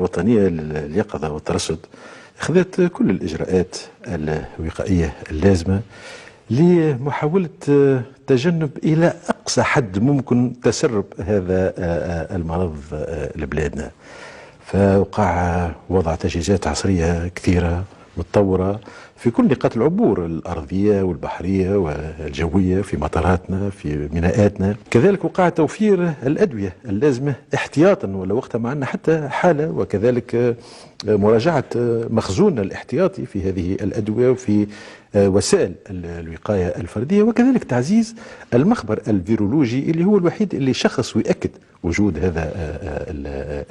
الوطنية لليقظة والترصد أخذت كل الإجراءات الوقائية اللازمة لمحاولة تجنب إلى أقصى حد ممكن تسرب هذا المرض لبلادنا. فوقع وضع تجهيزات عصرية كثيرة متطورة في كل نقاط العبور الأرضية والبحرية والجوية، في مطاراتنا، في ميناءاتنا. كذلك وقع توفير الأدوية اللازمة احتياطا، ولا وقت ما عندنا حتى حالة، وكذلك مراجعة مخزوننا الاحتياطي في هذه الأدوية وفي وسائل الوقاية الفردية، وكذلك تعزيز المخبر الفيرولوجي اللي هو الوحيد اللي يشخص ويأكد وجود هذا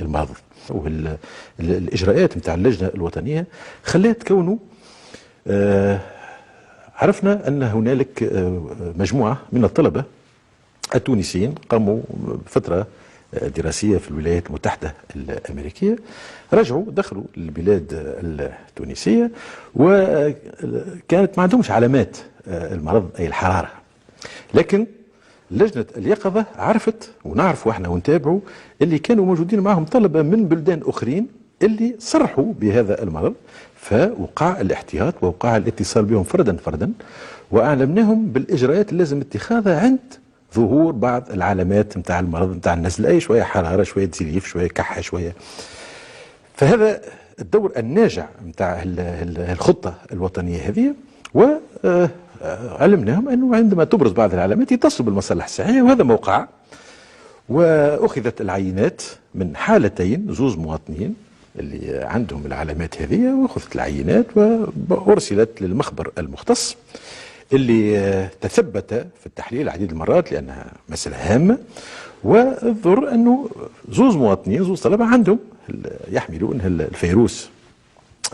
المرض. والإجراءات متاع اللجنة الوطنية خلات كونه عرفنا أن هنالك مجموعة من الطلبة التونسيين قاموا بفترة دراسية في الولايات المتحدة الأمريكية، رجعوا دخلوا البلاد التونسية وكانت ما عندهمش علامات المرض أي الحرارة، لكن لجنة اليقظة عرفت ونعرفوا احنا ونتابعوا اللي كانوا موجودين معهم طلبة من بلدان أخرين اللي صرحوا بهذا المرض، فوقع الاحتياط ووقع الاتصال بهم فردا فردا وأعلمناهم بالإجراءات اللازم اتخاذها عند ظهور بعض العلامات نتاع المرض نتاع النزلة، أي شوية حرارة، شوية زليف، شوية كحة، شوية. فهذا الدور الناجع نتاع الخطة الوطنية هذه، وعلمناهم أنه عندما تبرز بعض العلامات يتصلوا بالمصالح الصحية، وهذا ما وقع. وأخذت العينات من حالتين، زوز مواطنين اللي عندهم العلامات هذه، وأخذت العينات وأرسلت للمخبر المختص اللي تثبت في التحليل عديد المرات لأنها مسألة هامة، وظهر أنه زوز مواطنين، زوز طلبة عندهم يحملون الفيروس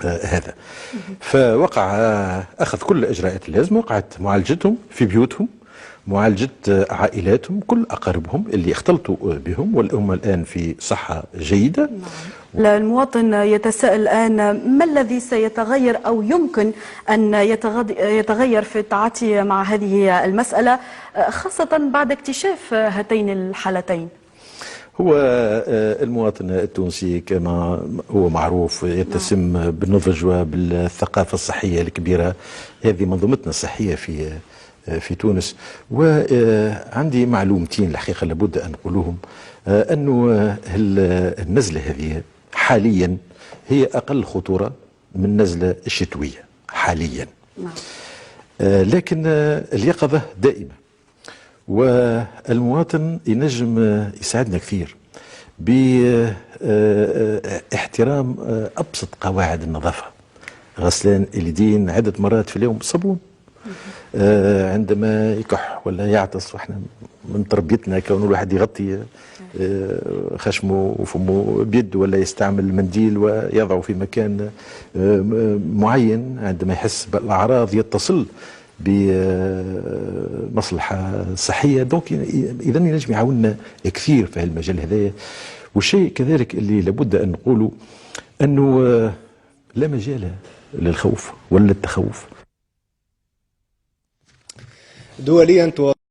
هذا. فوقع أخذ كل الإجراءات اللازمة، وقعت معالجتهم في بيوتهم، معالجة عائلاتهم، كل أقاربهم اللي اختلطوا بهم، والهم الآن في صحة جيدة. المواطن يتساءل الآن ما الذي سيتغير أو يمكن أن يتغير في التعاطي مع هذه المسألة، خاصة بعد اكتشاف هاتين الحالتين؟ هو المواطن التونسي كما هو معروف يتسم بالنضج وبالثقافة الصحية الكبيرة، هذه منظومتنا الصحية في تونس. وعندي معلومتين الحقيقة لابد أن نقولهم، أنه النزلة هذه حاليا هي أقل خطورة من النزلة الشتوية حاليا، لكن اليقظة دائمة، والمواطن ينجم يساعدنا كثير باحترام أبسط قواعد النظافة، غسلان اليدين عدة مرات في اليوم بالصابون، عندما يكح ولا يعطس، واحنا من تربيتنا كون الواحد يغطي خشمه وفمه بيده ولا يستعمل منديل ويضعه في مكان معين، عندما يحس بالأعراض يتصل بمصلحة صحية. دونك إذا ينجم يعاوننا كثير في المجال هذايا. والشيء كذلك اللي لابد أن نقوله أنه لا مجال للخوف ولا التخوف. دوليا